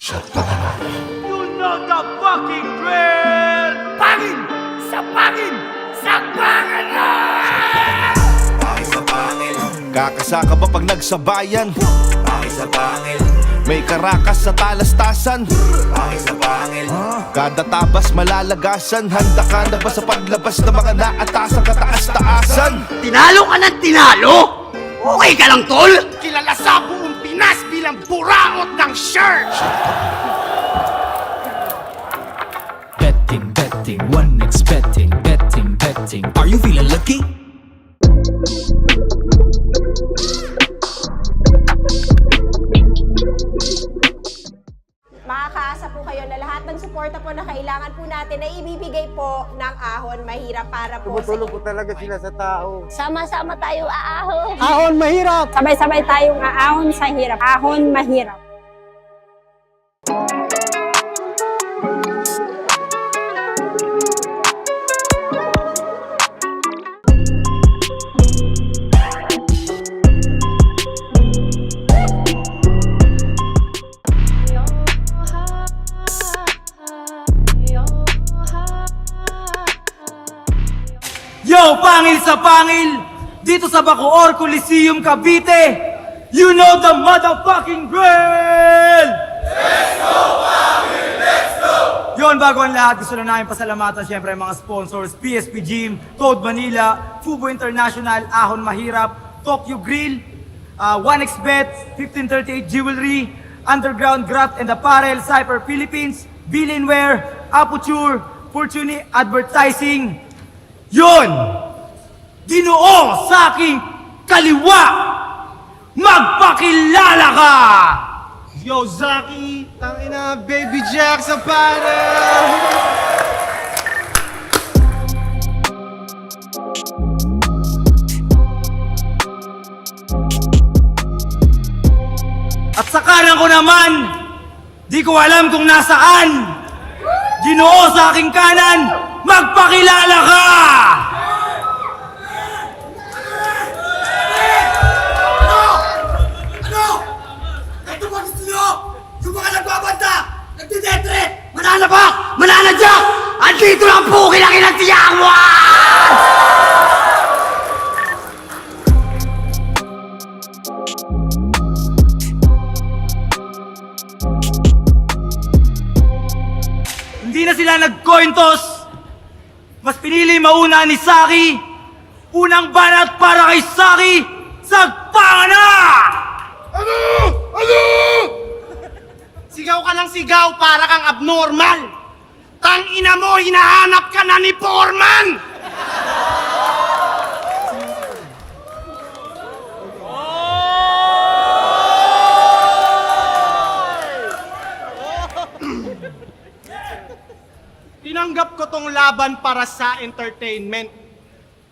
You know the fucking drill! Pangin! Sa pangin! Sa pangin na! Pangil sa pangil, Kakasaka ba pag nagsabayan? pangil sa pangil, May karakas sa talastasan. pangil sa pangil, Kada tabas malalagasan. Handa ka na ba sa paglabas ng mga naatasan kataas-taasan? Tinalo ka ng tinalo? Okay ka lang, tol? Kilala sa buong Pinas bilang buraot ng shirt! Betting, betting, one expecting, betting, betting. Are you feeling lucky? Makakaasa po kayo na lahat ng suporta po na kailangan po natin ay ibibigay po ng Ahon Mahirap para po Tumutulong po talaga sila sa tao. Sama-sama tayo aahon. Ahon mahirap! Sabay-sabay tayong aahon sa hirap. Ahon mahirap. Yo, pangil sa pangil! Dito sa Bacoor Coliseum, Cavite! You know the motherfucking drill! Let's go, pangil! Let's go! Yon, bago ang lahat, gusto na namin pasalamatan syempre ang mga sponsors, PSP Gym, Toad Manila, Fubo International, Ahon Mahirap, Tokyo Grill, 1xBet, 1538 Jewelry, Underground Graft and Apparel, Cypher Philippines, Billinware, Aputure, Fortuny Advertising. Yun! Ginoo sa aking kaliwa! Magpakilala ka! Yo, Zaki! Tangina, Baby Jack sa panel! At sa kanan ko naman, di ko alam kung nasaan. Ginoo sa aking kanan, magpakilala ka! Ano? Ito ba gusto nyo? Yung mga nagbabanta, nagtidetre, mananabak, mananadyak, andito lang po kilakilang tiyak mo! Hindi na sila nag-coin toss. Mas pinili mauna ni Saki. Unang banat para kay Saki. Sagpanga na! Ano? Ano? Sigaw ka ng sigaw para kang abnormal! Tangina mo, hinahanap ka na ni Foreman! Tinanggap ko tong laban para sa entertainment.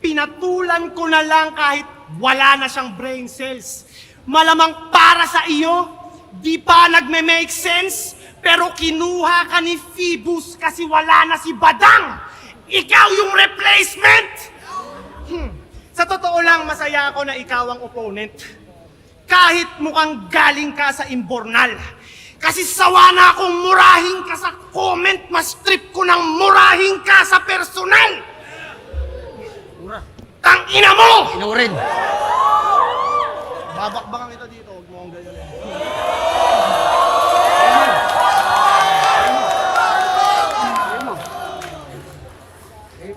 Pinatulan ko na lang kahit wala na siyang brain cells. Malamang para sa iyo, di pa nagme-make sense, pero kinuha ka ni Phoebus kasi wala na si Badang. Ikaw yung replacement! Sa totoo lang, masaya ako na ikaw ang opponent. Kahit mukhang galing ka sa imbornal. Kasi sawa na akong murahin ka sa comment, mas trip ko ng murahin ka sa personal! Tangina mo! Inurin. Babakbakan kita dito, huwag mo akong ganyan.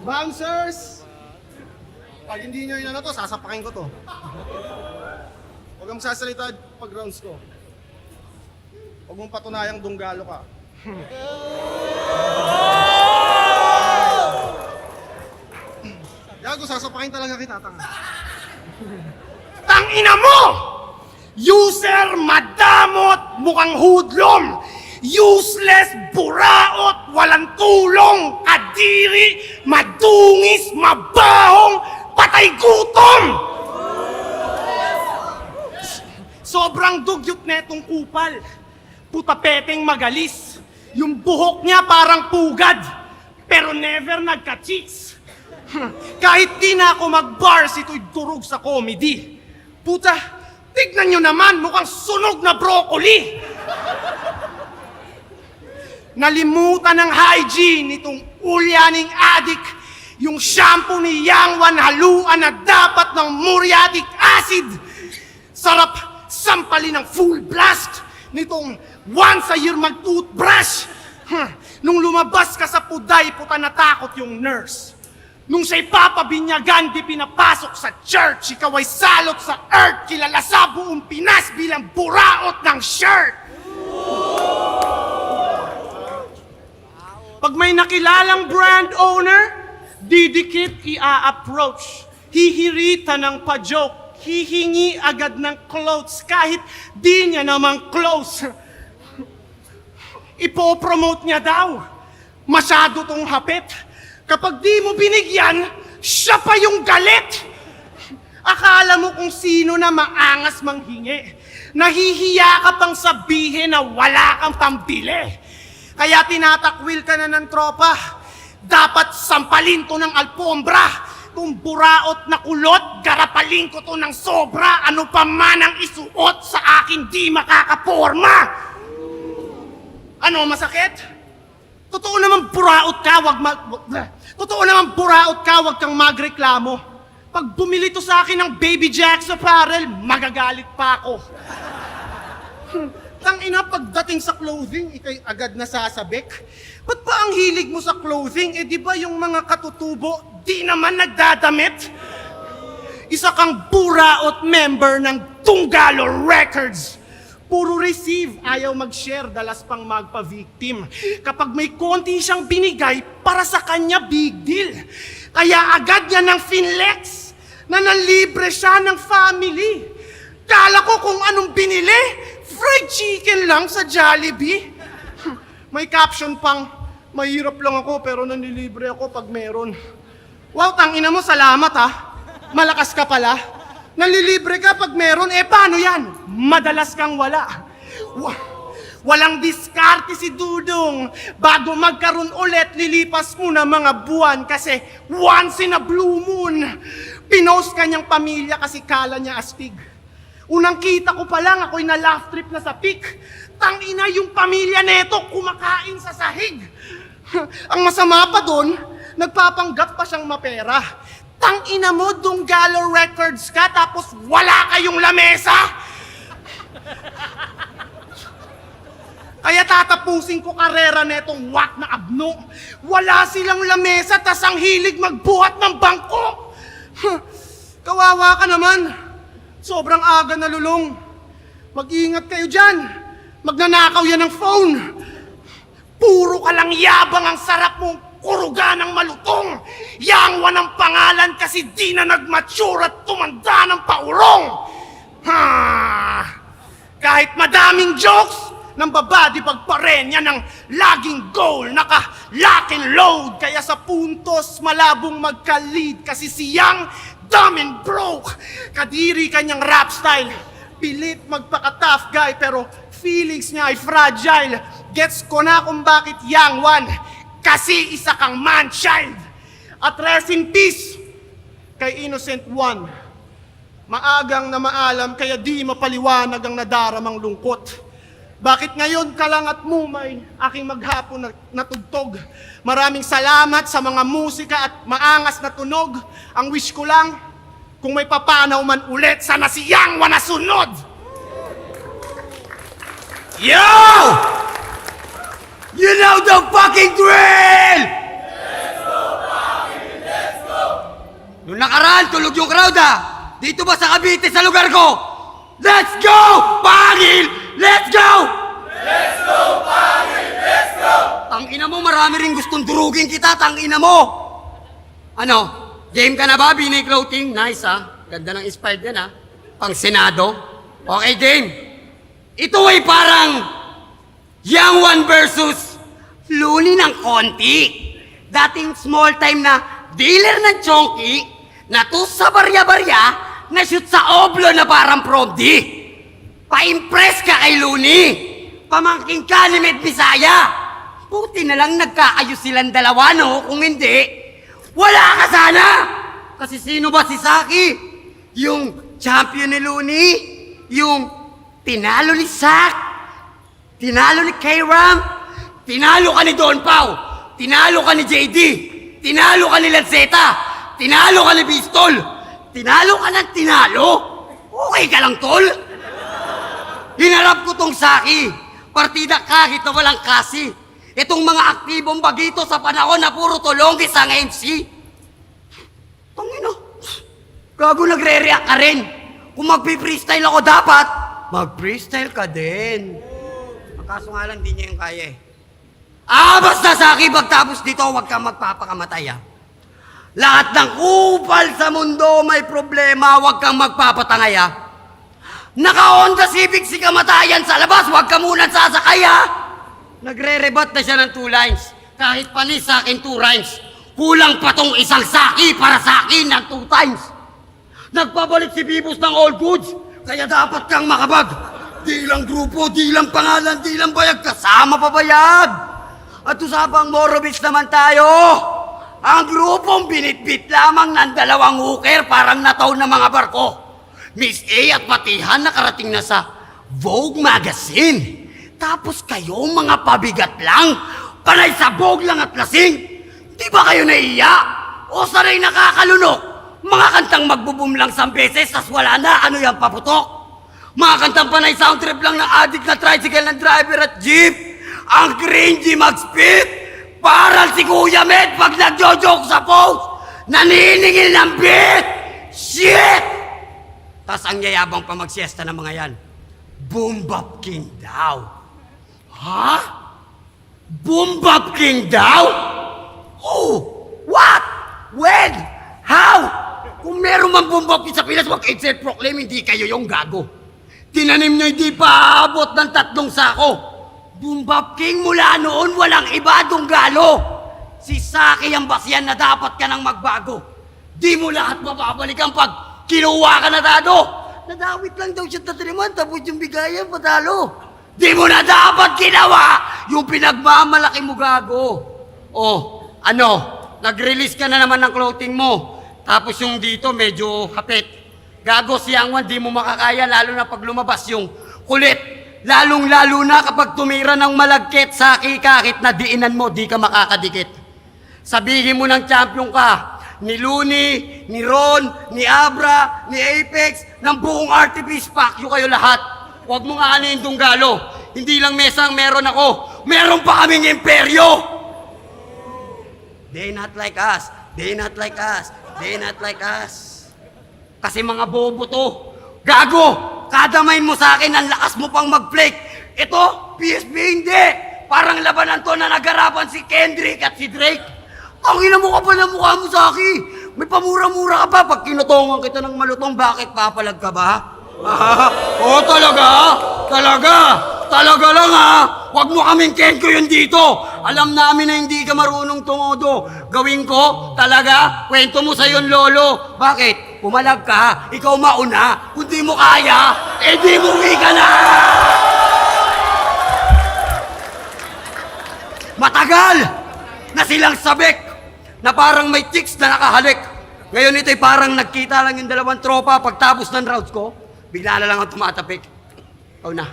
Bouncers! Pag hindi nyo yun to, sasapakin ko to. Huwag kang sasalita pag rounds ko. Huwag mong patunayang dunggalo ka. Gago, sasapakin talaga kita, tanga. Tangina mo! User, madamot, mukhang hudlom! Useless, buraot, walang tulong, kadiri, madungis, mabahong, patay gutom! Sobrang dugyot netong kupal. Putapeteng magalis. Yung buhok niya parang pugad. Pero never nagka-cheeks. Kahit di na ako mag-bars, ito'y durog sa comedy. Puta, tignan nyo naman, mukhang sunog na broccoli. Nalimutan ng hygiene nitong ulyaning adik. Yung shampoo ni Yang Wan haluan na dapat ng muriatic acid. Sarap sampalin ng full blast nitong once a year mag-toothbrush. Nung lumabas ka sa puday, puta natakot yung nurse. Nung siya'y papabinyagan, di pinapasok sa church, ikaw ay salot sa earth, kilala sa buong Pinas bilang buraot ng shirt. Pag may nakilalang brand owner, didikit i-approach. Hihirita ng pa-joke, hihingi agad ng clothes kahit di niya namang close. Ipopromote niya daw. Masyado tong hapit. Kapag di mo binigyan, siya pa yung galit. Akala mo kung sino na maangas manghingi. Nahihiya ka pang sabihin na wala kang pambili. Kaya tinatakwil ka na ng tropa. Dapat sampalin to ng alpombra. Kung buraot na kulot, garapalin ko to ng sobra. Ano pa man ang isuot sa akin di makakaporma. Ano, masakit? Totoo naman buraot ka, wag kang magreklamo. Pag bumili to sa akin ng Baby Jack's apparel, magagalit pa ako. Tangina, pagdating sa clothing, ikay agad nasasabik. Ba't pa ang hilig mo sa clothing? Eh di ba yung mga katutubo, di naman nagdadamit? Isa kang buraot member ng Tunggalo Records. Puro receive, ayaw mag-share, dalas pang magpa-victim. Kapag may konti siyang binigay, para sa kanya big deal. Kaya agad niya ng finlex na nanlibre siya ng family. Kala ko kung anong binili, fried chicken lang sa Jollibee. May caption pang, mahirap lang ako pero nanlilibre ako pag meron. Wow, tangina mo, salamat ha. Malakas ka pala. Nanlilibre ka pag meron, eh paano yan? Madalas kang wala. Walang diskarte si Dudong. Bago magkaroon ulit, lilipas muna mga buwan kasi once in a blue moon. Pinost kanyang pamilya kasi kala niya astig. Unang kita ko pa lang, ako'y na-laugh trip na sa peak. Tangina yung pamilya neto, kumakain sa sahig. Ang masama pa doon, nagpapanggap pa siyang mapera. Tangina mo, Tunggalo Records ka, tapos wala kayong lamesa? Kaya tatapusin ko karera netong wak na abno. Wala silang lamesa, tas ang hilig magbuhat ng bangko. Kawawa ka naman. Sobrang aga na lulong. Mag-iingat kayo dyan. Magnanakaw yan ng phone. Puro ka lang yabang, ang sarap mong kuruga ng malutong. Yang Wan ang pangalan kasi di na nag-mature at tumanda ng paurong. Kahit madaming jokes, ng babadi pagparenya ng laging goal, naka-lock and load. Kaya sa puntos, malabong magka-lead kasi siyang dumb and broke. Kadiri kanyang rap style. Pilit magpaka-tough guy pero feelings niya ay fragile. Gets ko na kung bakit Yang Wan, kasi isa kang man-child. At rest in peace kay Innocent One. Maagang na maalam kaya di mapaliwanag ang nadaramang lungkot. Bakit ngayon ka lang at mumay aking maghapon na tugtog? Maraming salamat sa mga musika at maangas na tunog. Ang wish ko lang, kung may papanaw man ulit, sana si Yang Wan na sunod! Yo! You know the fucking drill! Nung nakaraan, tulog yung crowd ah! Dito ba sa Cavite sa lugar ko? Let's go! Pangil! Let's go! Let's go, Pangil! Let's go! Tangina mo, marami rin gustong durugin kita, tangina mo! Ano? Game ka na ba, Binay Clothing? Nice ah. Ganda ng inspired yan ah. Pang Senado. Okay, game. Ito ay parang Yang Wan versus Luni ng konti. Dating small time na dealer ng chonky, natus sa barya-barya, na shoot sa oblo na parang prom D. Pa-impress ka kay Luni. Pamangking ka ni Med Bisaya. Buti na lang nagkaayos silang dalawa, no? Kung hindi, wala ka sana! Kasi sino ba si Saki? Yung champion ni Luni? Yung tinalo ni Sak? Tinalo ni K-Ram? Tinalo ka ni Don Pao. Tinalo ka ni JD. Tinalo ka ni Lanceta. Tinalo ka ni Pistol. Tinalo ka ng tinalo. Okay ka lang, tol? Hinarap ko tong Saki. Partida kahit na walang kasi. Itong mga aktibong bagito sa panahon na puro tulongis ang MC. Tangino. Gago, nagre-react ka rin. Kung magpi-freestyle ako dapat, mag-freestyle ka din. Kaso nga lang, di niya yung kaya eh. Basta Saki, pagtapos dito, huwag kang magpapakamatay ah. Lahat ng kupal sa mundo may problema, huwag kang magpapatangay ah. Naka-Honda Civic si kamatayan sa labas, huwag ka muna sasakay ah. Nagre-rebat na siya ng 2 lines. Kahit panis sa akin 2 rhymes. Kulang pa tong isang Saki para sa akin ng 2 times. Nagpabalik si Bibos ng all goods, kaya dapat kang makabag. Di lang grupo, di lang pangalan, di lang bayag, kasama pa bayag. At usapang Morobits naman tayo. Ang grupong binitbit lamang ng 2 hooker parang nataw na mga barko. Miss A at Patihan nakarating na sa Vogue Magazine. Tapos kayo mga pabigat lang, panay sa Vogue lang at lasing. Di ba kayo naiya? O sanay nakakalunok? Mga kantang magbo-boom lang 1 beses, tas wala na, ano yung paputok? Mga kantang panay sound trip lang ng addict na tricycle ng driver at jeep. Ang cringy mag-spit. Parang si Kuya Med pag nagjo-joke sa post. Naniningil ng beat. Shit! Tas ang yayabang pa magsiesta ng mga yan. Boom Bap King daw. Ha? Boom Bap King daw? Who? What? When? How? Kung meron man Boom Bap King sa Pinas, mag-self-proclaim, hindi kayo yung gago. Tinanim nyo hindi pa aabot ng 3 sako. Boom Bap King mula noon walang iba Dunggalo. Si Saki ang basyan na dapat ka nang magbago. Di mo lahat mababalikan pag kinuha ka na dado. Nadawit lang daw siya tataliman tapos yung bigayan patalo. Di mo na dapat ginawa yung pinagmamalaki mo gago. Oh, ano? Nag-release ka na naman ng clothing mo. Tapos yung dito medyo hapit. Gago si Angwan, di mo makakaya lalo na pag lumabas yung kulit. Lalong-lalo na kapag tumira ng malagkit, Saki, kahit na diinan mo, di ka makakadikit. Sabihin mo ng champion ka, ni Looney, ni Ron, ni Abra, ni Apex, ng buong RTP, fuck you kayo lahat. Huwag mo nga anin Dunggalo. Hindi lang mesang meron ako, meron pa kaming imperyo. They not like us, they not like us, they not like us. Kasi mga bobo to. Gago! Kadamain mo sa akin, ang lakas mo pang mag-flake. Ito, PSP hindi. Parang labanan to na nagarapan si Kendrick at si Drake. Tangina mo ka pa ng mukha mo sa akin. May pamura-mura ka pa. Pag kinutongan kita ng malutong, bakit papalag ka ba? Oo, talaga? Talaga? Talaga lang ha? Huwag mo kaming kenko yun dito. Alam namin na hindi ka marunong tumodo. Gawin ko, talaga, kwento mo sa yung lolo. Bakit? Pumalag ka, ikaw mauna. Kung di mo kaya, di muwi ka na! Matagal na silang sabik na parang may chicks na nakahalik. Ngayon ito'y parang nagkita lang yung 2 tropa pagtapos ng rounds ko. Bigla na lang ang tumatapik. Ikaw na.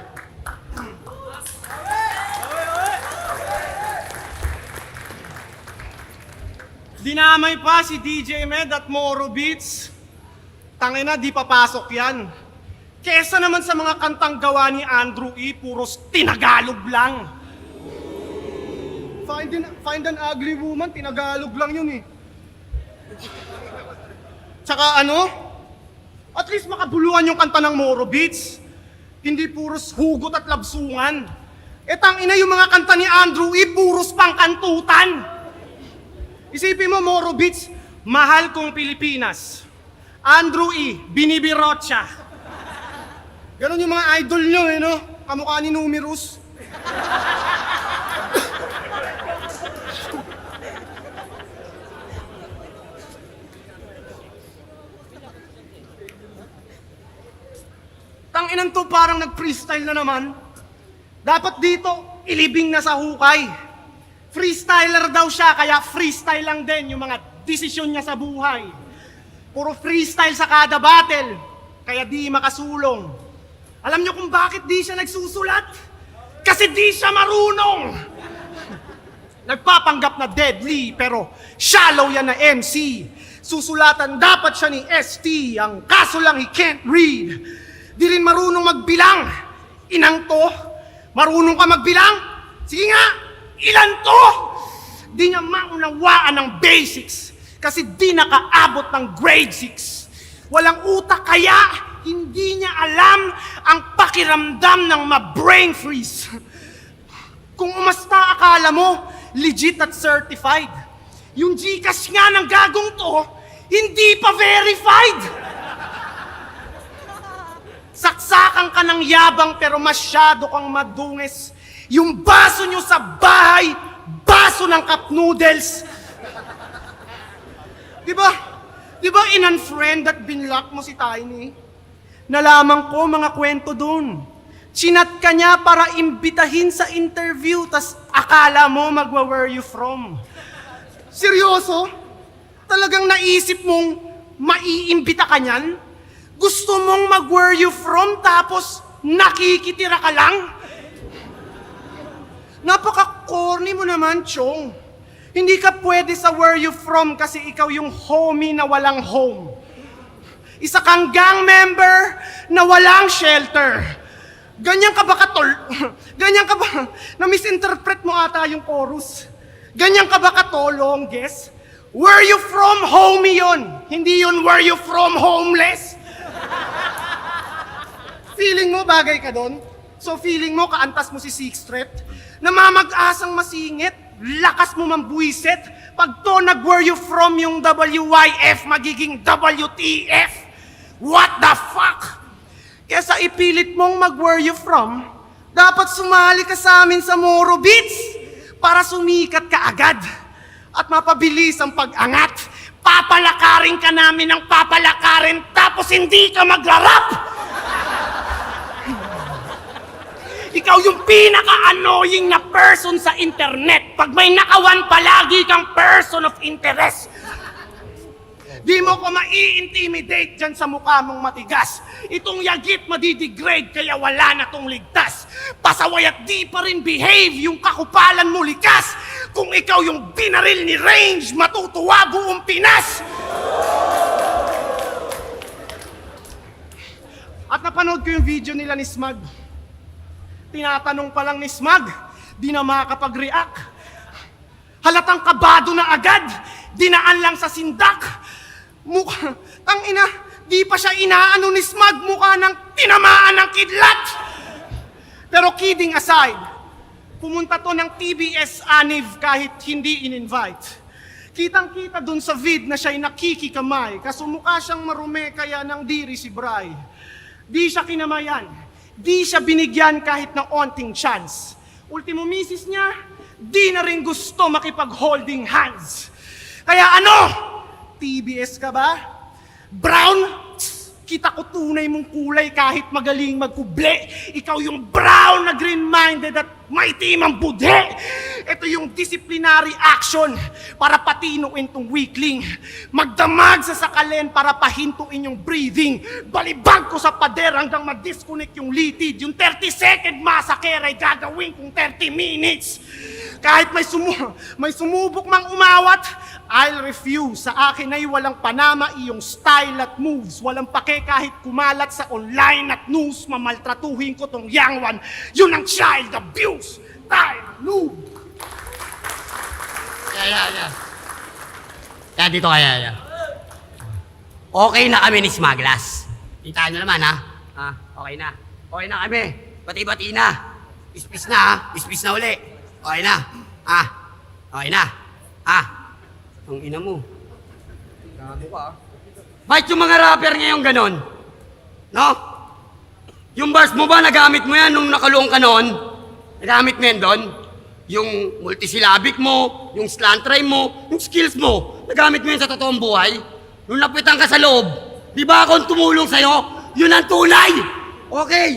Dinamay pa si DJ Med at Moro Beats. Tangina, di papasok yan. Kesa naman sa mga kantang gawa ni Andrew E, puros tinagalog lang. Find an ugly woman, tinagalog lang yun eh. Tsaka ano? At least makabuluhan yung kanta ng Moro Beats. Hindi puros hugot at labsungan. Tangina yung mga kanta ni Andrew E, puros pangkantutan. Isipin mo, Moro Beats, mahal kong Pilipinas. Andrew E, binibirot siya. Ganon yung mga idol nyo, eh, no? Kamukha ni Numerous. Tanginan to, parang nag-freestyle na naman. Dapat dito, ilibing na sa hukay. Freestyler daw siya, kaya freestyle lang din yung mga desisyon niya sa buhay. Puro freestyle sa kada battle, kaya di makasulong. Alam niyo kung bakit di siya nagsusulat? Kasi di siya marunong! Nagpapanggap na deadly, pero shallow yan na MC. Susulatan dapat siya ni ST, ang kaso lang he can't read. Di rin marunong magbilang. Inang to, marunong ka magbilang? Sige nga, ilan to? Di niya maunawaan ng basics kasi di nakaabot ng grade 6. Walang utak kaya hindi niya alam ang pakiramdam ng ma-brain freeze. Kung umasta akala mo, legit at certified. Yung Gcash nga ng gagong to, hindi pa verified. Saksakan ka ng yabang pero masyado kang madungis. Yung baso nyo sa bahay, baso ng cup noodles. Diba? Diba in-unfriend at binlock mo si Tiny? Nalaman ko mga kwento dun. Chinat ka niya para imbitahin sa interview, tas akala mo where you from. Seryoso? Talagang naisip mong maiimbita ka niyan? Gusto mong where you from tapos nakikitira ka lang? Napaka-corny mo naman, Chong. Hindi ka pwede sa where you from kasi ikaw yung homie na walang home. Isa kang gang member na walang shelter. Ganyan ka ba ganyan ka ba, na-misinterpret mo ata yung chorus? Ganyan ka ba katolong, guess? Where you from, homie yun. Hindi yun where you from, homeless. Feeling mo bagay ka doon? So feeling mo kaantas mo si Sixth Threat? Namamag-asang masingit, lakas mo mambuisit. Pag to where you from yung WYF, magiging WTF. What the fuck? Kesa ipilit mong where you from, dapat sumali ka sa amin sa Moro Beats para sumikat ka agad at mapabilis ang pag-angat. Papalakarin ka namin ng papalakarin tapos hindi ka magra-rap! Ikaw yung pinaka-annoying na person sa internet pag may nakawan palagi kang person of interest. Di mo ko mai-intimidate dyan sa mukha mong matigas. Itong yagit madidegrade kaya wala na tong ligtas. Pasaway at di pa rin behave yung kakupalan mo likas. Kung ikaw yung binaril ni Range, matutuwa buong Pinas. At napanood ko yung video nila ni Smug. Tinatanong pa lang ni Smug, di na makakapag-react. Halatang kabado na agad, dinaan lang sa sindak. Mukha, tangina, di pa siya inaano ni Smug, mukha ng tinamaan ng kidlat. Pero kidding aside, pumunta to ng TBS Aniv kahit hindi in-invite. Kitang-kita dun sa vid na siya'y nakikikamay, kaso mukha siyang marume kaya nang diri si Bray. Di siya kinamayan, di siya binigyan kahit ng onting chance. Ultimo misis niya, di na rin gusto makipag-holding hands. Kaya ano? TBS ka ba? Brown? Kita ko tunay mong kulay kahit magaling magkuble. Ikaw yung brown na green-minded at may timang budhe. Ito yung disciplinary action para patinuin tong weakling. Magdamag sa sakalin para pahintuin yung breathing. Balibag ko sa pader hanggang ma-disconnect yung litid. Yung 30-second massacre ay gagawin kong 30 minutes. Kahit may sumubok mang umawat, I'll refuse. Sa akin ay walang panama iyong style at moves. Walang pake kahit kumalat sa online at news. Mamaltratuhin ko tong young one. Yun ang child abuse. Tayo, noob. Kaya dito kaya. Okay na kami ni Smaglas. Kita nyo naman ha? Okay na. Okay na kami. Bati-bati na. Ispis na ha? Ispis na uli. Okay na. Okay na. Ang ina mo. Gago ka. Bakit yung mga rapper ngayon ganon? No? Yung bars mo ba, nagamit mo yan nung nakaluong ka noon? Nagamit mo yan doon? Yung multisyllabic mo, yung slant rhyme mo, yung skills mo, nagamit mo yan sa totoong buhay? Nung napitan ka sa loob, di ba akong tumulong sa'yo? Yun ang tunay! Okay.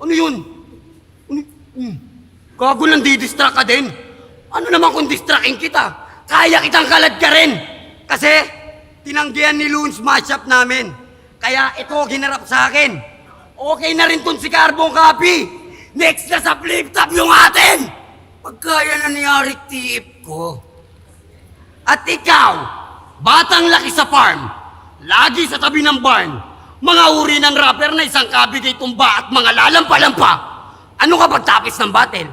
Ano yun? Gago lang di-distract ka din. Ano naman kung distracting kita? Kaya kitang kalad ka rin. Kasi tinanggihan ni Loons matchup namin. Kaya ito ginarap sa akin. Okay na rin tun si Carbon Copy. Next na sa flip top yung atin. Pagkaya nangyari tip ko. At ikaw, batang laki sa farm, lagi sa tabi ng barn, mga uri ng rapper na isang kabigay tumba at mga lalampa-lampa. Ano ka pagtapos ng battle?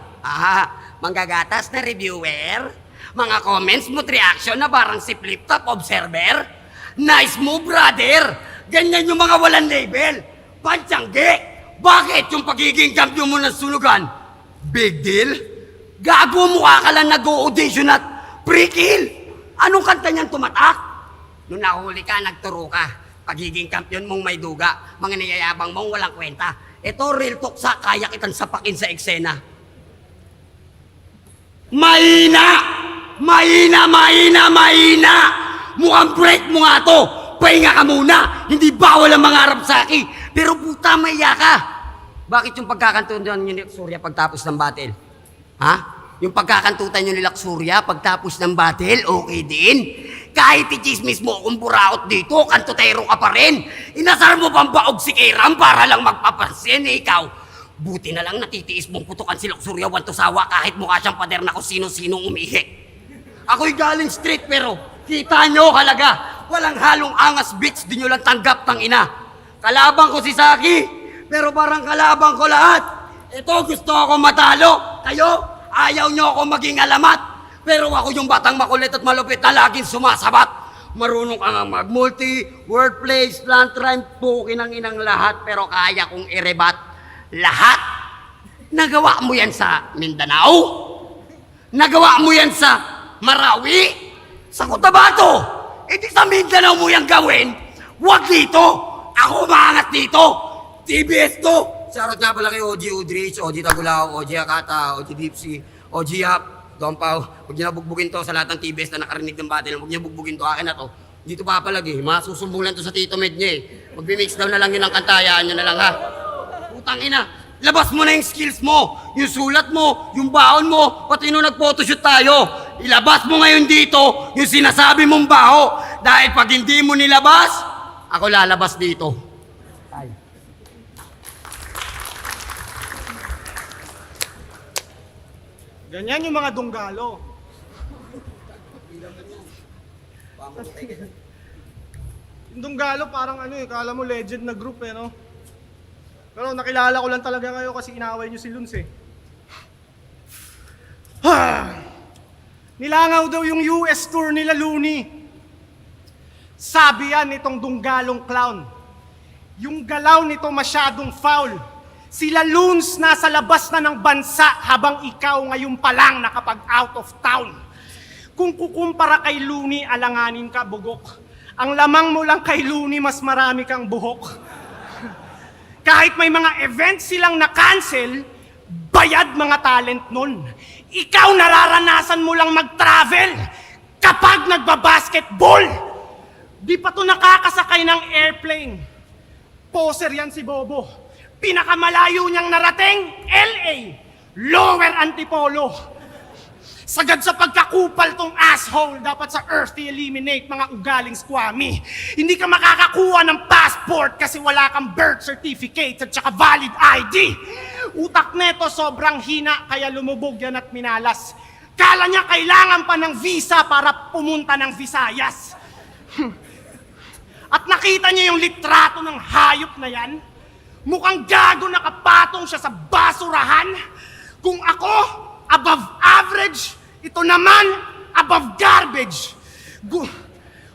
Manggagatas na reviewer? Mga comments mo't reaction na parang si Flip Top Observer? Nice move, brother! Ganyan yung mga walang label. Pantsangge! Bakit yung pagiging champion mo ng sunugan? Big deal? Gago, mukha ka lang nag-audition at pre-kill! Anong kanta niyan tumatak? Nung nahuli ka, nagturo ka. Pagiging kampiyon mong may duga, mga niyayabang mong walang kwenta. Ito, real talk sa kaya kitang sapakin sa eksena. Mahina! Mahina, mahina, mahina! Mukhang break mo nga to! Pahinga ka muna! Hindi bawal ang mga harap sa akin! Pero puta, maiya ka! Bakit yung pagkakantuan nyo ni Surya pagtapos ng battle? Ha? Yung pagkakantutan nyo ni Laksurya pagtapos ng battle, okay din? Kahit i-chismis mo kung buraot dito, kantutero ka pa rin. Inasar mo pang baog si Kairam para lang magpapansin, ikaw. Buti na lang natitiis mong putukan si Laksurya Wantosawa kahit mukha siyang pader na kung sino-sinong umihi. Ako'y galing street pero kita nyo halaga. Walang halong angas bitch, di nyo lang tanggap tang ina. Kalabang ko si Saki, pero parang kalabang ko lahat. Ito gusto ako matalo, kayo? Ayaw nyo ako maging alamat. Pero ako yung batang makulit at malupit na laging sumasabat. Marunong ka nga mag-multi, wordplay, slant rhyme, pukin ang inang lahat. Pero kaya kong irebat lahat. Nagawa mo yan sa Mindanao? Nagawa mo yan sa Marawi? Sa Cotabato? E di sa Mindanao mo yan gawin? Huwag dito! Ako maangat dito! TBS to! Shoutout nga pala kay OG Udrich, OG Tagulao, OG Akata, OG Dipsy, OG Yap, Dompaw. Huwag niyo na bugbugin to sa lahat ng TBS na nakarinig ng battle. Huwag niyo bugbugin to, akin na to. Dito papalagi, masusumbong lang to sa Tito Med niya eh. Magbi-mix down na lang yun ang kantayaan niyo na lang ha. Putang ina, labas mo na yung skills mo, yung sulat mo, yung baon mo, pati nung nag-photoshoot tayo. Ilabas mo ngayon dito yung sinasabi mong baho. Dahil pag hindi mo nilabas, ako lalabas dito. Ganyan yung mga dunggalo. Yung dunggalo parang kala mo legend na group no? Pero nakilala ko lang talaga kayo kasi inaway nyo si Luns Nilangaw daw yung US tour nila Looney. Sabi yan nitong dunggalong clown. Yung galaw nito masyadong foul. Sila Loons nasa labas na ng bansa habang ikaw ngayon pa lang nakapag out of town. Kung kukumpara kay Looney, alanganin ka bugok. Ang lamang mo lang kay Looney, mas marami kang buhok. Kahit may mga events silang na-cancel, bayad mga talent nun. Ikaw nararanasan mo lang mag-travel kapag nagbabasketball. Di pa to nakakasakay ng airplane. Poser yan si Bobo. Pinakamalayo niyang narating, LA, Lower Antipolo. Sagad sa pagkakupal tong asshole, dapat sa earth i-eliminate mga ugaling squammy. Hindi ka makakakuha ng passport kasi wala kang birth certificate at saka valid ID. Utak neto sobrang hina kaya lumubog yan at minalas. Kala niya kailangan pa ng visa para pumunta ng Visayas. At nakita niya yung litrato ng hayop na yan? Mukhang gago nakapatong siya sa basurahan. Kung ako, above average, ito naman, above garbage.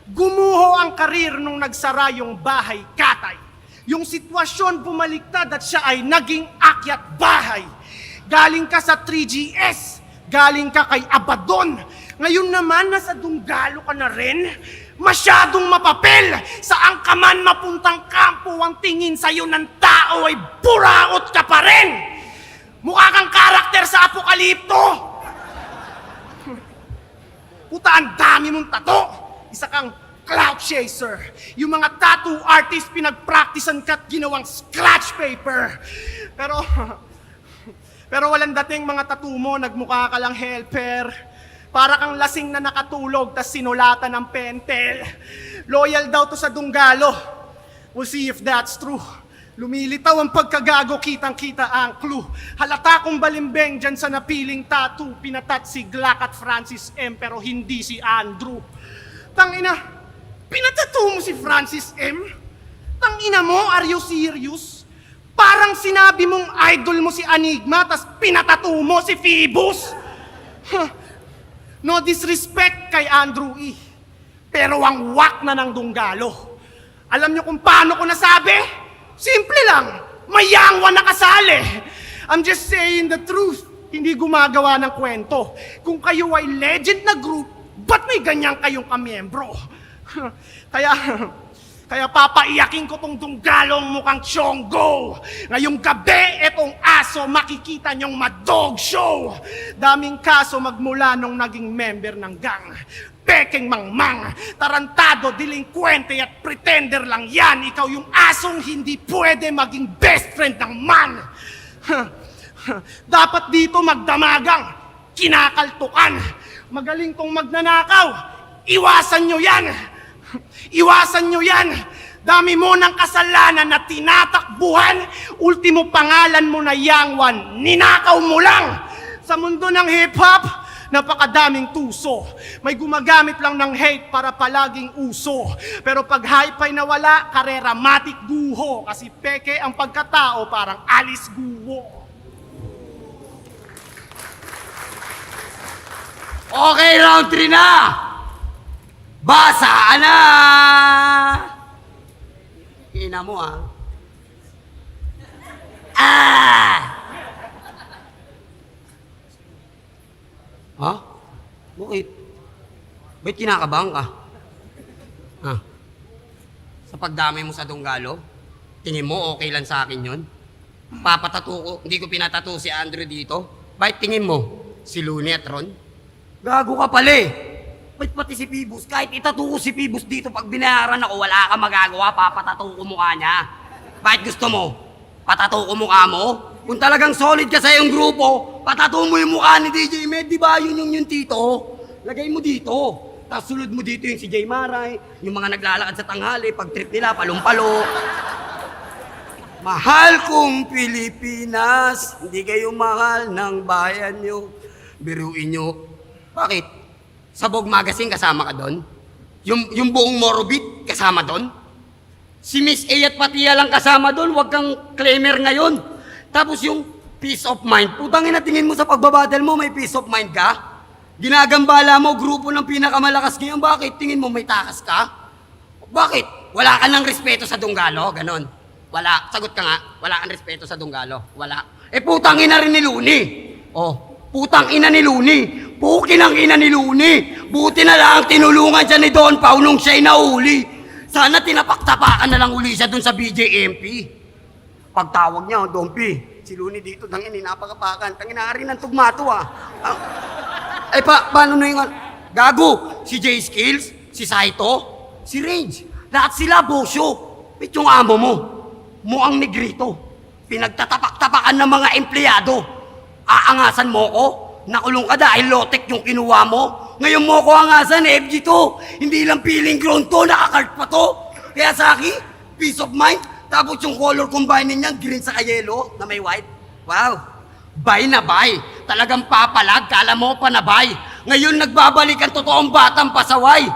Gumuho ang karir nung nagsara yung bahay katay. Yung sitwasyon bumaliktad at siya ay naging akyat bahay. Galing ka sa 3GS, galing ka kay Abaddon. Ngayon naman, nasa Dunggalo ka na rin. Masyadong mapapel. Saan ka man mapuntang kampo, ang tingin sa'yo ng tao ay buraot ka pa rin. Mukha kang karakter sa Apokalipto. Puta, ang dami mong tato. Isa kang clout chaser. Yung mga tattoo artist pinagpracticean ka't ginawang scratch paper. Pero walang dating mga tattoo mo, nagmukha ka lang helper. Para kang lasing na nakatulog tas sinulatan ng pentel. Loyal daw to sa Dunggalo. We'll see if that's true. Lumilitaw ang pagkagago, kitang-kita ang clue. Halata kong balimbing dyan sa napiling tattoo. Pinatat si Glock at Francis M. pero hindi si Andrew. Tangina, pinatattoo mo si Francis M? Tangina mo, are you serious? Parang sinabi mong idol mo si Enigma tas pinatattoo mo si Phoebus. Huh. No disrespect kay Andrew E. Pero ang wak na ng Dunggalo. Alam niyo kung paano ko nasabi? Simple lang, may yangwa na kasali. I'm just saying the truth, hindi gumagawa ng kwento. Kung kayo ay legend na group, ba't may ganyan kayong kamiyembro? Kaya papaiyakin ko tong Dunggalong mukhang Chonggo. Ngayong gabi, etong aso makikita nyong ma-dog show. Daming kaso magmula nung naging member ng gang. Pekeng mangmang, tarantado, delinkwente at pretender lang yan. Ikaw yung asong hindi pwede maging best friend ng man. Dapat dito magdamagang, kinakaltukan. Magaling kong magnanakaw, iwasan nyo yan. Iwasan nyo yan. Dami mo ng kasalanan na tinatakbuhan. Ultimo pangalan mo na Yangwan, ninakaw mo lang. Sa mundo ng hip-hop, napakadaming tuso. May gumagamit lang ng hate para palaging uso. Pero pag hype ay nawala, karera matik guho. Kasi peke ang pagkatao parang Alice Guho. Okay, round 3 na! Basa na! Ina mo, ah. Ha? Bakit? Ba't kinakabahan ka? Ha? Sa pagdamay mo sa Dunggalo? Tingin mo okay lang sa akin yun? Papatato ko, hindi ko pinatato si Andrew dito? Bakit tingin mo? Si Looney at Ron? Gago ka pala eh! Ba't pati si Phoebus? Kahit itatato ko si Phoebus dito, pag binayaran ako, wala ka magagawa, papatato ko mukha niya. Bakit gusto mo? Patato ko mukha mo? Kung talagang solid ka sa iyong grupo, patato mo yung mukha ni DJ Med, di ba? Yun yung tito. Lagay mo dito. Tapos sulod mo dito yung si Jay Maray, yung mga naglalakad sa tanghali, pag trip nila, palumpalo. Mahal kong Pilipinas, hindi kayo mahal ng bayan nyo. Biruin nyo. Bakit? Sabog Magazine kasama ka doon? Yung buong Morobit kasama doon? Si Miss A at Patia lang kasama doon, wag kang claimer ngayon. Tapos yung peace of mind, putangin na tingin mo sa pagbabattle mo, may peace of mind ka? Ginagambala mo, grupo ng pinakamalakas ngayon, bakit? Tingin mo may takas ka? Bakit? Wala ka ng respeto sa Dunggalo? Ganon. Wala. Sagot ka nga, wala kang respeto sa Dunggalo. Wala. Eh putangin na rin ni Looney. Oh, putang ina ni Looney. Pukin ang ina ni Looney. Buti na lang tinulungan siya ni Don Pao nung siya'y nahuli. Sana tinapaktapakan na lang uli siya dun sa BJMP. Pagtawag niya, Don P, si Looney dito, tangin, napakapakan. Tangin na rin ang tugmato, ah. Paano na yung... Gago, si J Skills, si Saito, si Range. Lahat sila, bosyo. Bit yung amo mo. Muang negrito. Pinagtatapak-tapakan ng mga empleyado. Aangasan mo ko? Nakulong ka dahil lotek yung kinuha mo. Ngayon mo ko angasan, FG to. Hindi lang feeling ground to, nakakart pa to. Kaya sa akin, peace of mind. Tapos yung color combining niyan, green sa yellow na may white. Wow. Bay na bay. Talagang papalag, kala mo pa na bay. Ngayon nagbabalik ang totoong batang pasaway.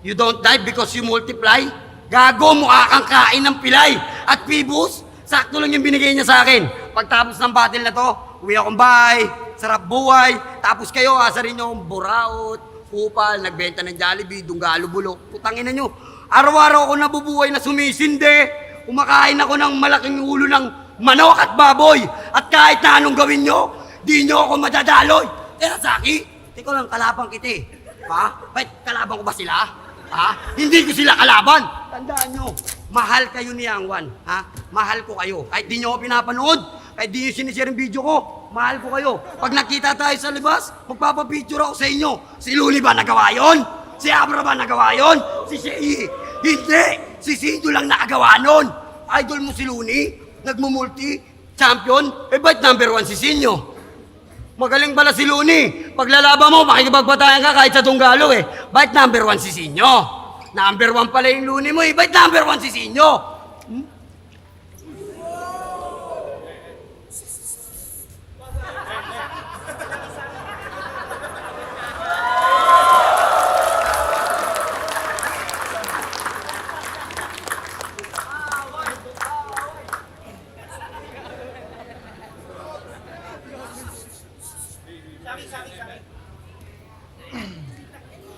You don't die because you multiply. Gago, mukha kang kain ng pilay. At Phoebus, sakto lang yung binigay niya sa akin. Pagtapos ng battle na to, uwi akong bahay, sarap buhay, tapos kayo asarin nyo buraot, kupal, nagbenta ng Jollibee, Dunggalo, bulok. Putangin na nyo, araw-araw ako nabubuhay na sumisinde, kumakain ako ng malaking ulo ng manok at baboy, at kahit na anong gawin nyo, di nyo ako madadaloy. Saki, teko lang, kalabang kita eh. Ha? Ba't kalabang ko ba sila? Ha? Hindi ko sila kalaban. Tandaan nyo, mahal kayo ni Yangwan. Ha? Mahal ko kayo. Kahit di nyo ako pinapanood, kahit di nyo sinishare yung video ko, mahal ko kayo. Pag nakita tayo sa labas, magpapapicture ako sa inyo. Si Looney ba nagawa yun? Si Abra ba nagawa yun? Si Shei? Hindi! Si Sindo lang nakagawa nun. Idol mo si Looney? Nagmumulti? Champion? Eh ba't number 1 si Sinyo? Magaling pala si Looney. Pag lalaban mo, makikipagbatayan ka kahit sa Dunggalo eh. Ba't number 1 si Sinyo? Number 1 pala yung Looney mo eh. Ba't number 1 si Sinyo?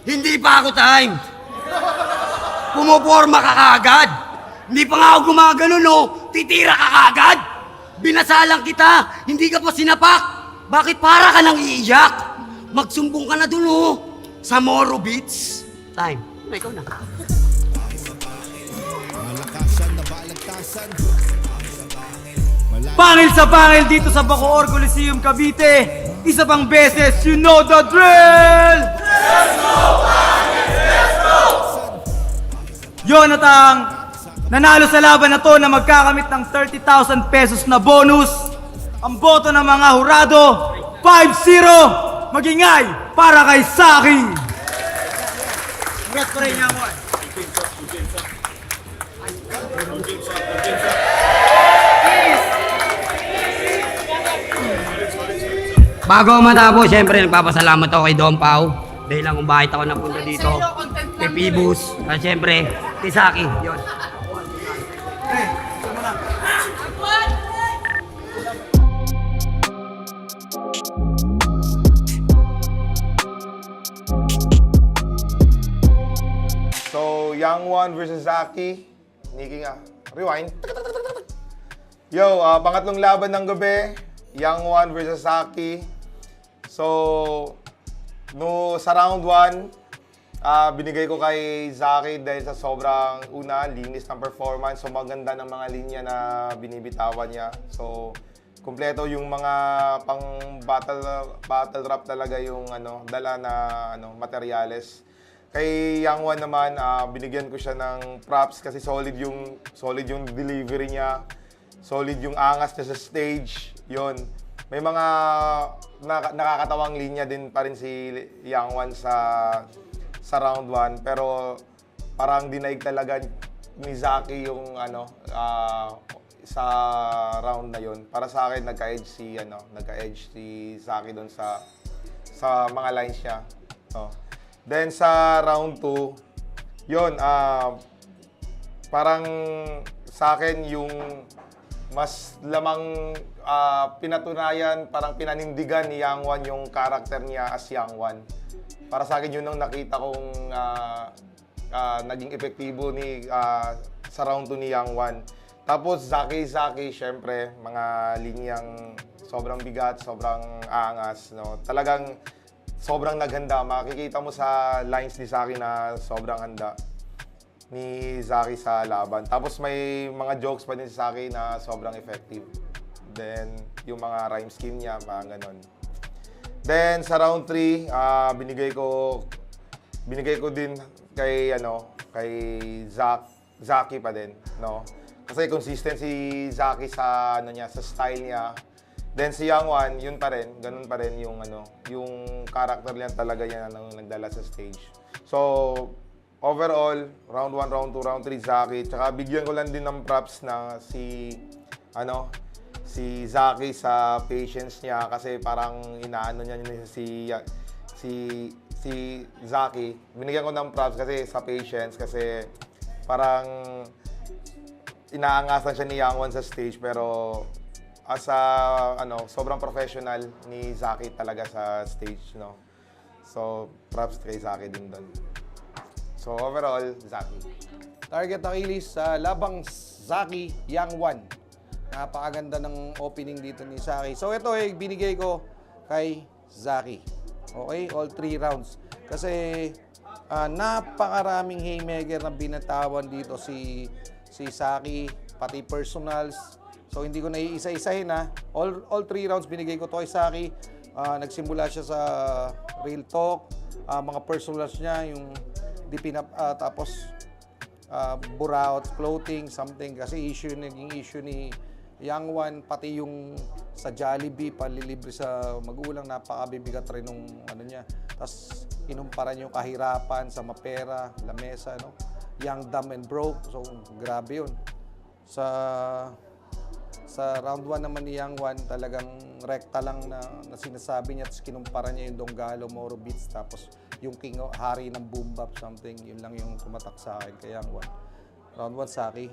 Hindi pa ako time. Pumoporma ka kaagad. Hindi pa nga ako gumagano, no? Titira ka kaagad. Binasalang kita. Hindi ka pa sinapak. Bakit para ka nang iiyak? Magsumbong ka na dun, oh. Sa Moro Beach. Time. Ikaw na. Malakasan na balagtasan. Pangil sa pangil dito sa Bacoor Coliseum, Cavite. Isa pang beses, you know the drill! Jonathan, nanalo sa laban na to na magkakamit ng 30,000 pesos na bonus. Ang boto ng mga hurado, 5-0. Magingay para kay Saki. Congrats pa rin niya mo. Bago ako matapos, syempre nagpapasalamat ako kay Don Pao. Dahil lang kung bakit ako napunta dito. Kay Pibus. At syempre, kay Saki. Yun. So, Young One versus Zaki. Niki nga. Rewind. Yo, pangatlong laban ng gabi. Young One versus Zaki. So, sa round 1, binigay ko kay Zaki dahil sa sobrang linis ng performance. So, maganda ng mga linya na binibitawan niya. So, kumpleto yung mga pang battle rap talaga yung dala na materyales. Kay Young One naman, binigyan ko siya ng props kasi solid yung delivery niya. Solid yung angas niya sa stage. Yon. May mga nakakatawang linya din pa rin si Young One sa round 1, pero parang dinaig talaga ni Zaki yung sa round na yon. Para sa akin nagka-edge si Zaki doon sa mga lines niya. No. Then sa round 2, yon, parang sa akin yung mas lamang pinatunayan, parang pinanindigan ni Young One yung karakter niya as Young One. Para sa akin yun ang nakita kong naging epektibo sa round 2 ni Young One. Tapos Zaki, syempre, mga linyang sobrang bigat, sobrang angas, no? Talagang sobrang naghanda. Makikita mo sa lines ni Zaki na sobrang handa ni Zaki sa laban. Tapos may mga jokes pa din si Zaki na sobrang effective. Then, yung mga rhyme scheme niya, mga ganon. Then, sa round 3, binigay ko din kay Zaki pa din, no? Kasi consistent si Zaki sa sa style niya. Then si Young One, yun pa rin, ganun pa rin yung yung character niya talaga yan nagdala sa stage. So, overall, round 1, round 2, round 3 Zaki. Tsaka bigyan ko lang din ng props na si Zaki sa patience niya kasi parang inaano niya si Zaki. Binigyan ko ng props kasi sa patience kasi parang inaangasan siya ni Young One sa stage pero sobrang professional ni Zaki talaga sa stage, no. So, props kay Zaki din doon. So, overall, Zaki. Target Achilles sa labang Zaki, Young One. Napakaganda ng opening dito ni Zaki. So, ito binigay ko kay Zaki. Okay? All 3 rounds. Kasi, napakaraming haymaker na binatawan dito si Zaki, pati personals. So, hindi ko na iisa-isahin All 3 rounds binigay ko to kay Zaki. Nagsimula siya sa real talk, mga personals niya, yung tapos buraot, floating, something. Kasi naging issue ni Young One, pati yung sa Jollibee, palilibre sa magulang, napakabibigat rin nung niya. Tapos, inumparan yung kahirapan sa mapera, lamesa, no? Young, dumb, and broke. So, grabe yun. Sa round 1 naman ni Young One, talagang rekta lang na sinasabi niya, tapos kinumpara niya yung Donggalo, Moro Beats, tapos yung King Hari ng Boom Bap, something. Yun lang yung tumatak sa akin kay Young One. Round 1, Zaki.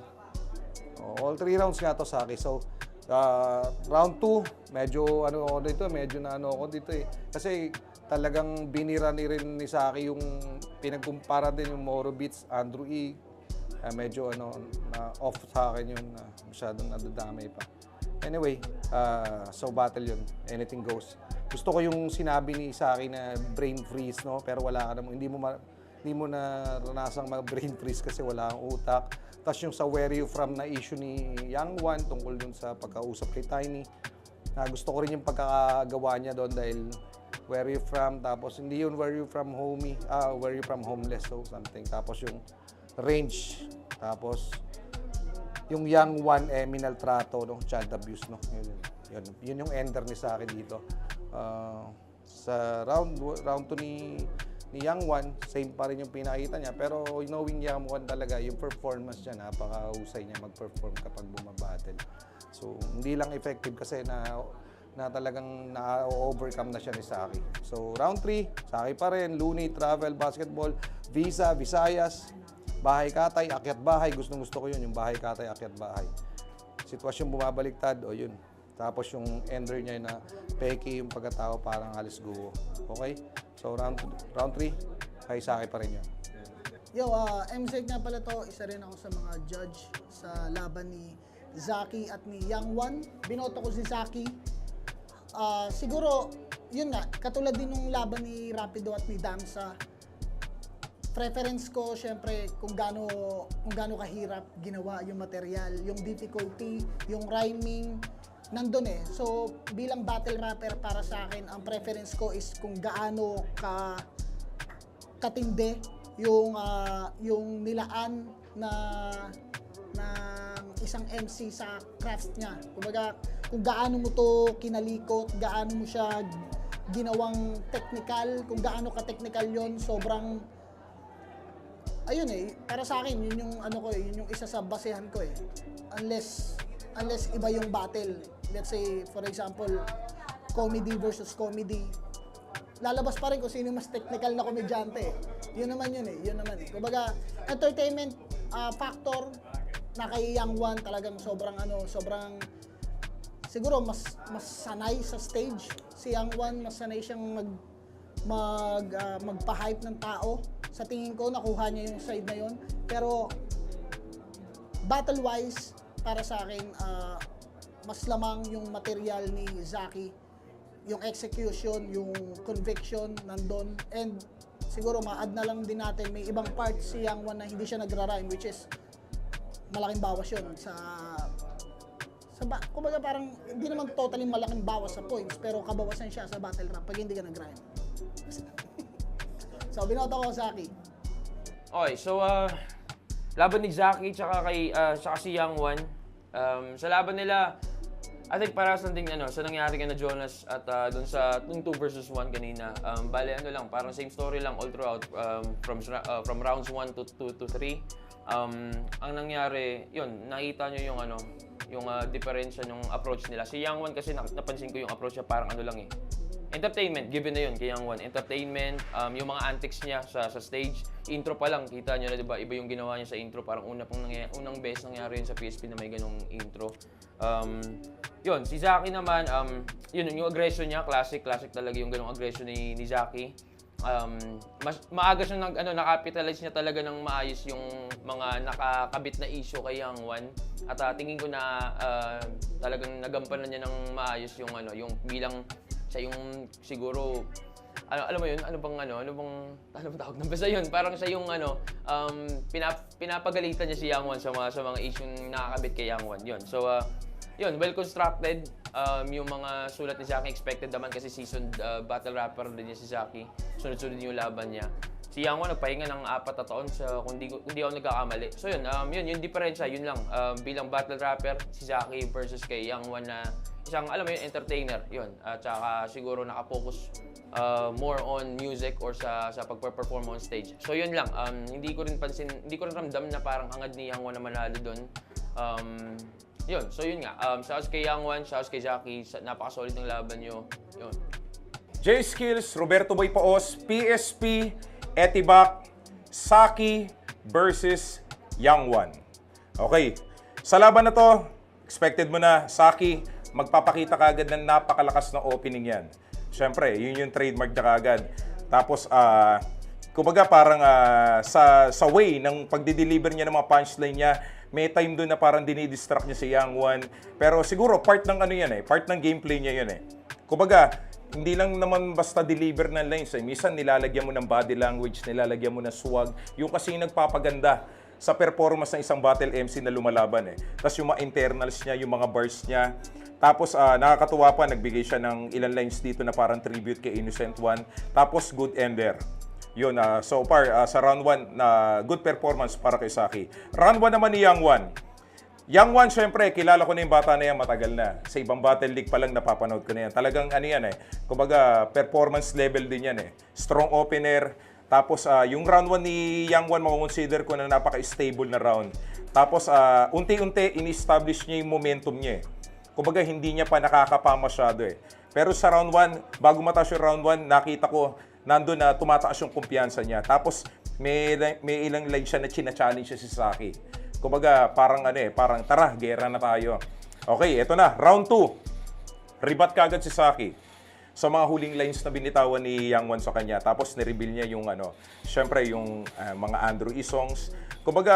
All 3 rounds nga to, Zaki. So, Round 2, medyo ano ako dito, medyo na ano ako dito eh. Kasi talagang binira ni rin ni Saki yung pinagkumpara din yung Moro Beats, Andrew E. Medyo ano, na off sa akin yun, masyadong nadadamay pa. Anyway, so battle yun. Anything goes. Gusto ko yung sinabi ni Saki na brain freeze, no? Pero wala ka naman, hindi mo naranasang mag-brain freeze kasi wala kang utak. Tapos yung sa Where You From na issue ni Young One tungkol dun sa pagkausap kay Tiny. Gusto ko rin yung pagkakagawa niya doon dahil Where You From, tapos hindi yun Where You From Homie, Where You From Homeless, so something. Tapos yung range, tapos yung Young One, minaltrato, no? Child abuse, no? Yun yung ender ni Saki dito. Sa round 2 ni Young One, same pa rin yung pinakita niya. Pero knowing Young One talaga, yung performance niya, napakahusay niya mag-perform kapag bumabattle. So, hindi lang effective kasi na talagang na-overcome na siya ni Saki. So, round 3, Saki pa rin, Looney, Travel, Basketball, Visa, Visayas, Bahay Katay, Akyat Bahay. Gusto ko yun, yung Bahay Katay, Akyat Bahay. Sitwasyon bumabaliktad, o yun. Tapos yung ender niya na peki yung pagkatao parang alis guwo. Okay? So round 3, kay Saki pa rin yun. Yo, MZ nga pala to, isa rin ako sa mga judge sa laban ni Zaki at ni Young One. Binoto ko si Zaki. Siguro, yun nga, katulad din ng laban ni Rapido at ni Damsa. Preference ko, syempre, kung gaano kahirap ginawa yung material, yung difficulty, yung rhyming, nandun eh. So, bilang battle rapper para sa akin, ang preference ko is kung gaano katindi yung nilaan ng isang MC sa craft niya. Kumbaga, kung gaano mo to kinalikot, gaano mo siya ginawang technical, kung gaano ka-technical yon, sobrang ayun eh, para sa akin, yun yung ano ko eh, yun yung isa sa basehan ko eh. Unless iba yung battle. Let's say, for example, comedy versus comedy. Lalabas pa rin kung sino mas technical na komedyante eh. Yun naman eh. Kumbaga, entertainment factor na kay Young One talagang sobrang siguro mas sanay sa stage. Si Young One, mas sanay siyang magpa-hype ng tao. Sa tingin ko, nakuha niya yung side na yun. Pero, battle-wise, para sa akin, mas lamang yung material ni Zaki, yung execution, yung conviction, nandun. And siguro, ma-add na lang din natin, may ibang part si Young One na hindi siya nagra-rhyme, which is malaking bawas yun kumbaga parang, hindi naman totally malaking bawas sa points, pero kabawasan siya sa battle rap pag hindi ka nag-rhyme. So, binoto ko Zaki. Okay, so laban ni Zaki tsaka si Young One. Sa laban nila, I think parehas lang din sa nangyari kay na Jonas at dun sa 2 versus 1 kanina. Bale lang, parang same story lang all throughout from rounds 1 to 3. Ang nangyari, yun, nakita nyo yung diferensya ng approach nila. Si Young One kasi napansin ko yung approach niya parang lang eh. Entertainment, given na yun kay Young One. Entertainment, yung mga antics niya sa stage. Intro pa lang, kita nyo na diba, iba yung ginawa niya sa intro. Parang unang beses nangyari yun sa PSP na may ganong intro. Yun, si Zaki naman, yun yung aggression niya, classic talaga yung ganong aggression ni Zaki. Maaga siya nakapitalize niya talaga ng maayos yung mga nakakabit na issue kay Young One. At tingin ko na talagang nagampanan niya ng maayos yung yung bilang siya yung siguro alam mo yun, ano bang tawag na basta yun, parang siya yung pinapagalitan niya si Young One sa mga issue nakakabit kay Young One. Yun. So yun, well constructed. Yung mga sulat ni Zaki expected naman kasi seasoned battle rapper din niya si Zaki. Sunod-sunod yung laban niya. Si Young One nagpahinga ng 4 na taon kung hindi ako nagkakamali. So yun, yung diferensya, yun lang. Bilang battle rapper, si Zaki versus kay Young One na isang, alam mo yun, entertainer. Yun. At saka siguro nakapokus more on music or sa pagpe-perform on stage. So yun lang. Hindi ko rin ramdam na parang hangad ni Young One na manalo doon. Yun, so yun nga. Shouts kay Young One, shouts kay Zaki. Napaka-solid ng laban nyo. Yun. J-Skills, Roberto Boy Paos, PSP, Etibac, Saki versus Young One. Okay, sa laban na to, expected mo na, Saki, magpapakita ka agad ng napakalakas na opening yan. Siyempre, yun yung trademark niya kaagad. Tapos, kumbaga parang sa way ng pagdi-deliver niya ng mga punchline niya, may time doon na parang dinidistract niya si Yang Wan. Pero siguro, part ng ano yan part ng gameplay niya yun Kumbaga, hindi lang naman basta deliver ng lines Minsan nilalagyan mo ng body language, nilalagyan mo ng swag. Yung kasi nagpapaganda sa performance ng isang battle MC na lumalaban Tapos yung mga internals niya, yung mga bars niya. Tapos nakakatuwa pa, nagbigay siya ng ilang lines dito na parang tribute kay Innocent One. Tapos good ender. Yun, so far sa round 1 na good performance para kay Saki. Round 1 naman ni Yang Wan. Yang Wan, syempre, kilala ko na yung bata na yan matagal na. Sa ibang Battle League pa lang napapanood ko na yan. Talagang ano yan kumbaga performance level din yan Strong opener. Tapos yung round 1 ni Yang Wan, makukonsider ko na napaka-stable na round. Tapos unti-unti in-establish niya yung momentum niya Kumbaga hindi niya pa nakakapa masyado Pero sa round 1, bago mataas yung round 1, nakita ko nandun na tumataas yung kumpiyansa niya. Tapos may ilang line siya na china-challenge siya si Saki. Kumbaga parang parang tara, gera na tayo. Okay, eto na, round 2. Ribat kagad si Saki sa mga huling lines na binitawan ni Yang Wan sa kanya. Tapos nireveal niya yung syempre yung mga Andrew E. songs. Kumbaga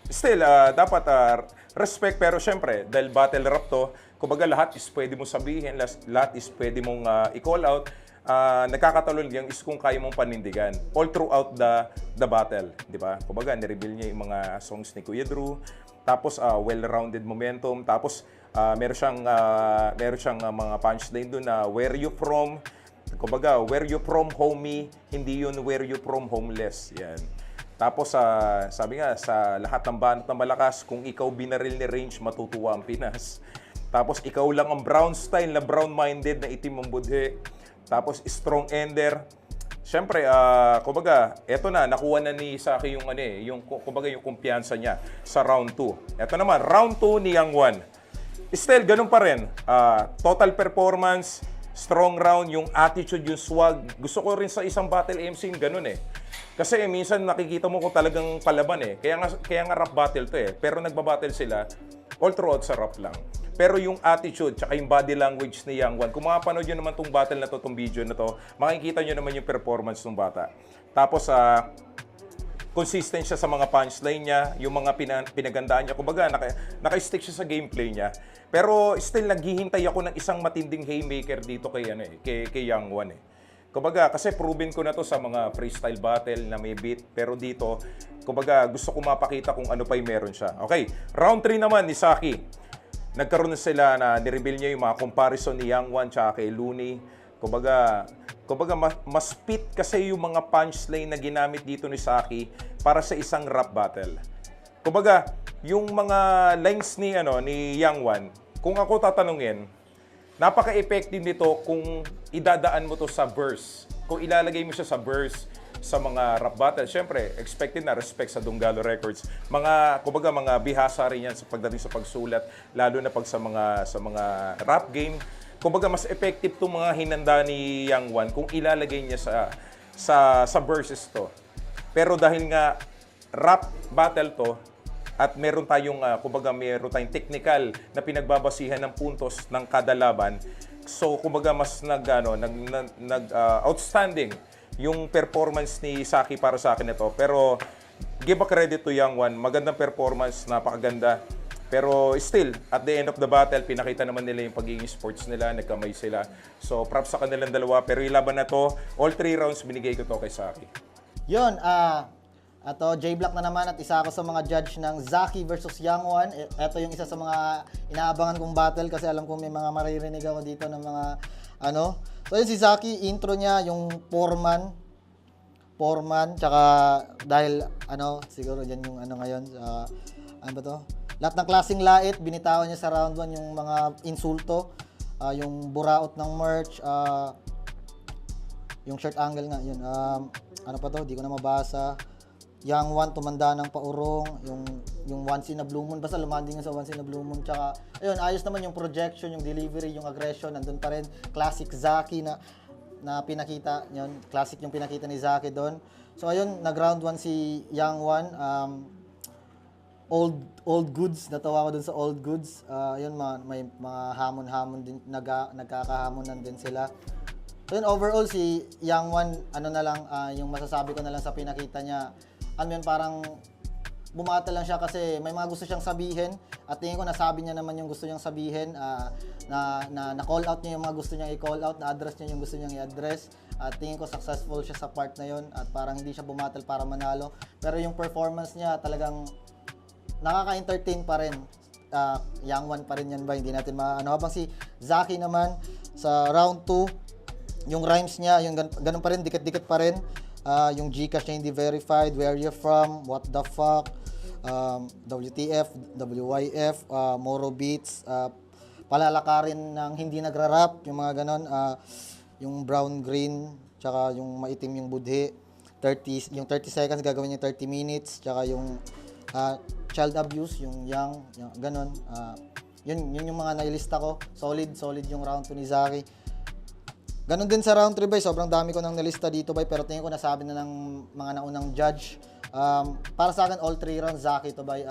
still dapat respect, pero syempre dahil battle rap to, kumbaga lahat is pwede mong sabihin, lahat is pwede mong i-call out. Nagkakatalon lang is kung kaya mong panindigan all throughout the battle, di ba? Kumbaga nireveal niya yung mga songs ni Kuya Drew. Tapos well-rounded momentum. Tapos meron siyang mga punchline doon na where you from. Kumbaga, where you from homie, hindi yun where you from homeless. Yan. Tapos sabi nga, sa lahat ng banat na malakas, kung ikaw binaril ni Range, matutuwa ang Pinas. Tapos ikaw lang ang brown style na brown-minded na itim ang budhe. Tapos strong ender. Siyempre, kumbaga, eto na, nakuha na ni Saki yung kumbaga yung kumpiyansa niya sa round 2. Eto naman, round 2 ni Yang Wan. Still, ganun pa rin. Total performance, strong round, yung attitude, yung swag. Gusto ko rin sa isang battle MC yung ganun Kasi minsan nakikita mo kung talagang palaban Kaya nga rap battle to Pero nagbabattle sila all throughout sa rap lang. Pero yung attitude, tsaka yung body language ni Yang Wan, kung makapanood nyo naman tong battle na to, tong video na to, makikita nyo naman yung performance ng bata. Tapos, consistent siya sa mga punchline niya, yung mga pinagandaan niya. Kumbaga, naka-stick siya sa gameplay niya. Pero still, naghihintay ako ng isang matinding haymaker dito kay Yang Wan Kumbaga, kasi proven ko na to sa mga freestyle battle na may beat. Pero dito, kumbaga, gusto ko mapakita kung ano pa yung meron siya. Okay, round 3 naman ni Saki. Nagkaroon na sila na nireveal niya yung mga comparison ni Yang Wan tsaka kay Looney. Kumbaga mas fit kasi yung mga punchline na ginamit dito ni Saki para sa isang rap battle. Kumbaga, yung mga lines ni Yang Wan, kung ako tatanungin, napaka-effective nito kung idadaan mo to sa verse. Kung ilalagay mo siya sa verse sa mga rap battle, syempre, expected na respect sa Dunggalo Records. Kumbaga mga bihasa rin yan sa pagdating sa pagsulat, lalo na pag sa mga rap game. Kumbaga mas effective tong mga hinanda ni Yang Wan kung ilalagay niya sa verses to. Pero dahil nga rap battle to at meron tayong meron tayong technical na pinagbabasihan ng puntos ng kada laban, so kumbaga mas outstanding yung performance ni Saki para sa akin ito. Pero give a credit to Yang Wan. Magandang performance, napakaganda. Pero still, at the end of the battle, pinakita naman nila yung pagiging sports nila, nagkamay sila. So props sa kanilang dalawa. Pero yung laban na to, all 3 rounds binigay ko to kay Saki. Yun, ato J-Block na naman at isa ako sa mga judge ng Zaki versus Yang Wan. Ito yung isa sa mga inaabangan kong battle kasi alam ko may mga maririnig ako dito ng mga So yun si Zaki, intro niya yung foreman, tsaka dahil siguro dyan yung ngayon, ano ba to? Lahat ng klaseng lait, binitawan niya sa round 1 yung mga insulto, yung buraot ng merch, yung shirt angle nga, yun. Ano pa to? Di ko na mabasa. Yang Wan tumanda ng paurong, yung Once in a Blue Moon, basta lumanding sa Once in a Blue Moon. Tsaka, ayun, ayos naman yung projection, yung delivery, yung aggression, nandun pa rin. Classic Zaki na pinakita, yun, classic yung pinakita ni Zaki doon. So, ayun, nag-round 1 si Yang Wan. old goods. Natawa ko dun sa old goods. Yun, may mga hamon-hamon din, nagkakahamonan din sila. So yun, overall, si Young One, ano na lang, yung masasabi ko na lang sa pinakita niya, yun, parang bumata lang siya kasi may mga gusto siyang sabihin at tingin ko nasabi niya naman yung gusto niyang sabihin, na call out niya yung mga gusto niyang i-call out, na-address niya yung gusto niyang i-address at tingin ko successful siya sa part na yun at parang hindi siya bumatal para manalo, pero yung performance niya talagang nakaka-entertain pa rin. Young One pa rin yan ba, hindi natin maano. Habang si Zaki naman sa round 2, yung rhymes niya, yung ganun pa rin, dikit-dikit pa rin. Yung Gcash niya hindi verified, where you from, what the fuck, WTF, WYF, Moro Beats, palalakarin ng hindi nagra-rap, yung mga ganon, yung brown green, tsaka yung maitim yung budhi, yung 30 seconds gagawin niya 30 minutes, tsaka yung child abuse, yung young ganon. Yun yung mga nailista ko. Solid yung round 2 ni Zaki. Ganon din sa round 3 bay, sobrang dami ko nang nalista dito bay, pero tingin ko nasabi na ng mga naunang judge. Para sa akin, all 3 rounds Zaki to bay,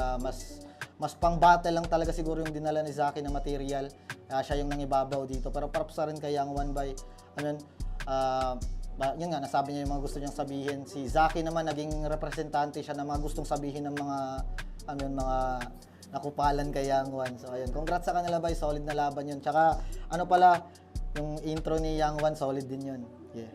mas pang battle lang talaga siguro yung dinala ni Zaki na material. Siya yung nangibabaw dito, pero props sa rin kay Young One bay. Yun nga, nasabi niya yung mga gusto niyang sabihin. Si Zaki naman, naging representante siya ng mga gustong sabihin ng mga nakupalan kay Young One. So ayun, congrats sa kanila bay, solid na laban yun. Tsaka yung intro ni Young One, solid din yun. Yeah.